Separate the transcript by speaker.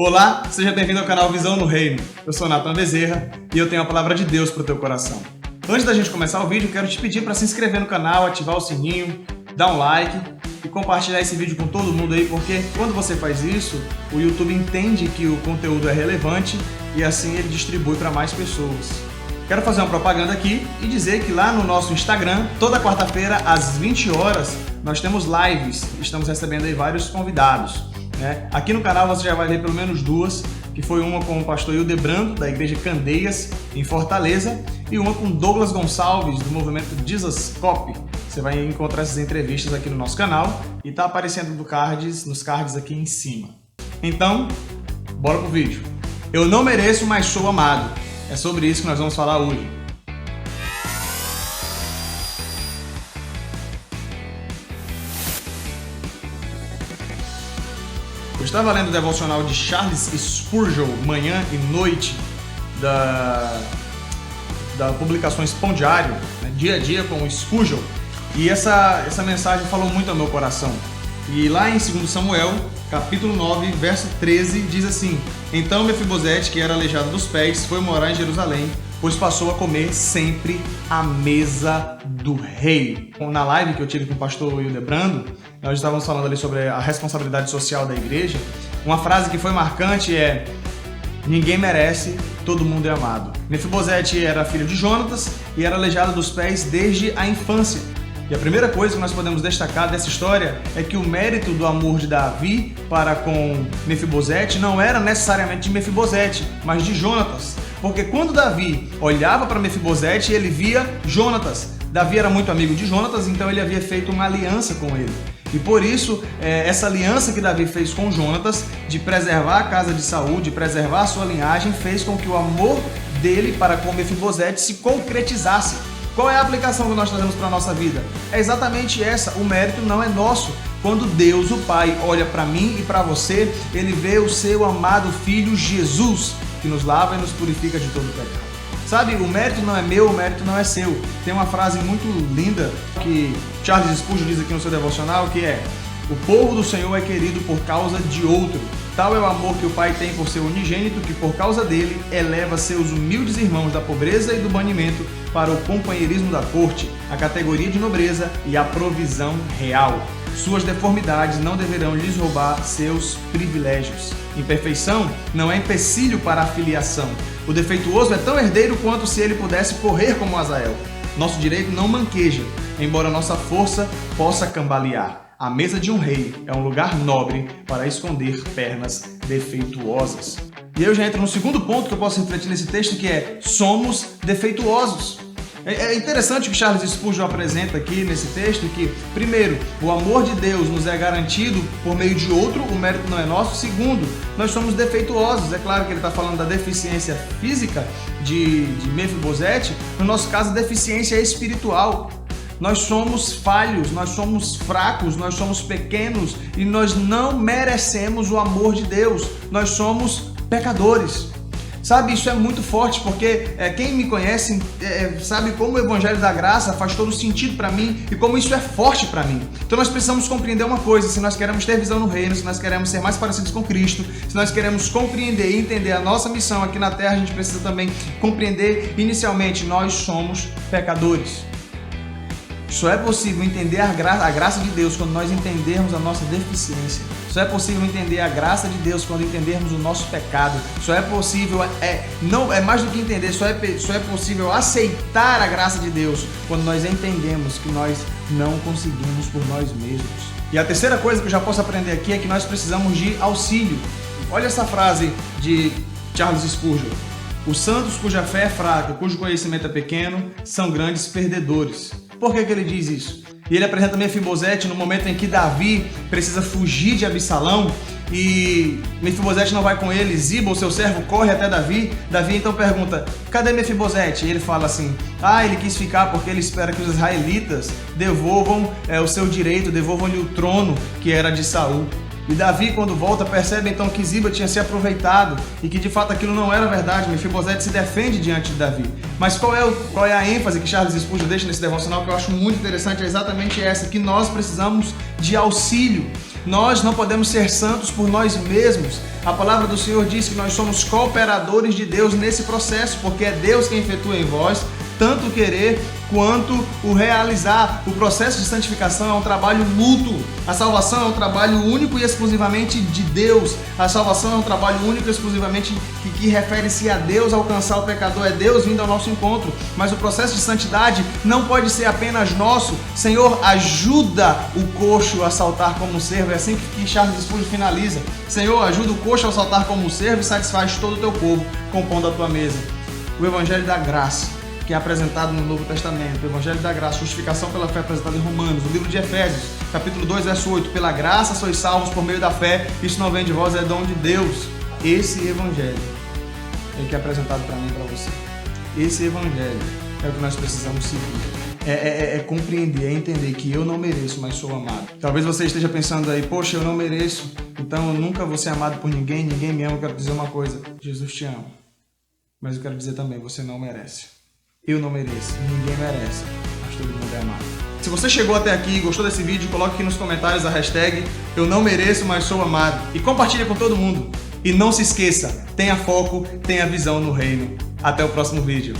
Speaker 1: Olá, seja bem-vindo ao canal Visão no Reino. Eu sou Nathan Bezerra e eu tenho a palavra de Deus para o teu coração. Antes da gente começar o vídeo, quero te pedir para se inscrever no canal, ativar o sininho, dar um like e compartilhar esse vídeo com todo mundo aí, porque quando você faz isso, o YouTube entende que o conteúdo é relevante e assim ele distribui para mais pessoas. Quero fazer uma propaganda aqui e dizer que lá no nosso Instagram, toda quarta-feira às 20 horas, nós temos lives. Estamos recebendo aí vários convidados. Aqui no canal você já vai ver pelo menos duas, que foi uma com o pastor Hildebrando, da igreja Candeias, em Fortaleza, e uma com Douglas Gonçalves, do movimento Jesus Cop. Você vai encontrar essas entrevistas aqui no nosso canal e tá aparecendo nos cards aqui em cima. Então, bora pro vídeo. Eu não mereço, mas sou amado. É sobre isso que nós vamos falar hoje. Eu estava lendo o devocional de Charles Spurgeon, Manhã e Noite, da Publicações Pão Diário, Dia a Dia com o Spurgeon, e essa mensagem falou muito ao meu coração. E lá em 2 Samuel, capítulo 9, verso 13, diz assim: Então Mefibosete, que era aleijado dos pés, foi morar em Jerusalém, pois passou a comer sempre à mesa do rei. Na live que eu tive com o pastor Hildebrando, nós estávamos falando ali sobre a responsabilidade social da igreja. Uma frase que foi marcante é: ninguém merece, todo mundo é amado. Mefibosete era filho de Jonatas e era aleijado dos pés desde a infância. E a primeira coisa que nós podemos destacar dessa história é que o mérito do amor de Davi para com Mefibosete não era necessariamente de Mefibosete, mas de Jonatas. Porque quando Davi olhava para Mefibosete, ele via Jonatas. Davi era muito amigo de Jonatas, então ele havia feito uma aliança com ele. E por isso, essa aliança que Davi fez com Jonatas, de preservar a casa de Saul, de preservar a sua linhagem, fez com que o amor dele para com Mefibosete se concretizasse. Qual é a aplicação que nós trazemos para a nossa vida? É exatamente essa, o mérito não é nosso. Quando Deus, o Pai, olha para mim e para você, Ele vê o seu amado Filho Jesus, que nos lava e nos purifica de todo pecado. Sabe, o mérito não é meu, o mérito não é seu. Tem uma frase muito linda que Charles Spurgeon diz aqui no seu devocional, que é: o povo do Senhor é querido por causa de outro. Tal é o amor que o Pai tem por seu unigênito, que por causa dele eleva seus humildes irmãos da pobreza e do banimento para o companheirismo da corte, a categoria de nobreza e a provisão real. Suas deformidades não deverão lhes roubar seus privilégios. Imperfeição não é empecilho para a filiação. O defeituoso é tão herdeiro quanto se ele pudesse correr como Azael. Nosso direito não manqueja, embora nossa força possa cambalear. A mesa de um rei é um lugar nobre para esconder pernas defeituosas. E eu já entro no segundo ponto que eu posso refletir nesse texto, que é: somos defeituosos. É interessante o que Charles Spurgeon apresenta aqui nesse texto, que, primeiro, o amor de Deus nos é garantido por meio de outro, o mérito não é nosso. Segundo, nós somos defeituosos. É claro que ele está falando da deficiência física de Mefibosete, no nosso caso, deficiência espiritual. Nós somos falhos, nós somos fracos, nós somos pequenos e nós não merecemos o amor de Deus. Nós somos pecadores. Sabe, isso é muito forte, porque quem me conhece sabe como o Evangelho da Graça faz todo sentido para mim e como isso é forte para mim. Então nós precisamos compreender uma coisa: se nós queremos ter visão no reino, se nós queremos ser mais parecidos com Cristo, se nós queremos compreender e entender a nossa missão aqui na Terra, a gente precisa também compreender, inicialmente, nós somos pecadores. Só é possível entender a graça de Deus quando nós entendermos a nossa deficiência. Só é possível entender a graça de Deus quando entendermos o nosso pecado. Só é possível, não é mais do que entender, só é possível aceitar a graça de Deus quando nós entendemos que nós não conseguimos por nós mesmos. E a terceira coisa que eu já posso aprender aqui é que nós precisamos de auxílio. Olha essa frase de Charles Spurgeon: os santos cuja fé é fraca, cujo conhecimento é pequeno, são grandes perdedores. Por que ele diz isso? E ele apresenta Mefibosete no momento em que Davi precisa fugir de Absalão e Mefibosete não vai com ele. Ziba, o seu servo, corre até Davi. Davi então pergunta: cadê Mefibosete? E ele fala assim: ele quis ficar porque ele espera que os israelitas devolvam o seu direito, devolvam-lhe o trono que era de Saul. E Davi, quando volta, percebe então que Ziba tinha se aproveitado e que de fato aquilo não era verdade. Mefibosete se defende diante de Davi. Mas qual é a ênfase que Charles Spurgeon deixa nesse devocional, que eu acho muito interessante? É exatamente essa, que nós precisamos de auxílio. Nós não podemos ser santos por nós mesmos. A palavra do Senhor diz que nós somos cooperadores de Deus nesse processo, porque é Deus quem efetua em vós tanto o querer quanto o realizar. O processo de santificação é um trabalho mútuo. A salvação é um trabalho único e exclusivamente de Deus. A salvação é um trabalho único e exclusivamente que refere-se a Deus alcançar o pecador. É Deus vindo ao nosso encontro. Mas o processo de santidade não pode ser apenas nosso. Senhor, ajuda o coxo a saltar como um cervo. É assim que Charles Spurgeon finaliza. Senhor, ajuda o coxo a saltar como um cervo e satisfaz todo o teu povo, compondo a tua mesa. O Evangelho da Graça, que é apresentado no Novo Testamento, o Evangelho da Graça, justificação pela fé apresentada em Romanos, o livro de Efésios, capítulo 2, verso 8, pela graça sois salvos por meio da fé, isso não vem de vós, é dom de Deus. Esse Evangelho é o que é apresentado para mim e para você. Esse Evangelho é o que nós precisamos seguir. É compreender, é entender que eu não mereço, mas sou amado. Talvez você esteja pensando aí, poxa, eu não mereço, então eu nunca vou ser amado por ninguém, ninguém me ama. Eu quero dizer uma coisa, Jesus te ama. Mas eu quero dizer também, você não merece. Eu não mereço, ninguém merece, mas todo mundo é amado. Se você chegou até aqui e gostou desse vídeo, coloque aqui nos comentários a hashtag Eu não mereço, mas sou amado. E compartilhe com todo mundo. E não se esqueça, tenha foco, tenha visão no reino. Até o próximo vídeo.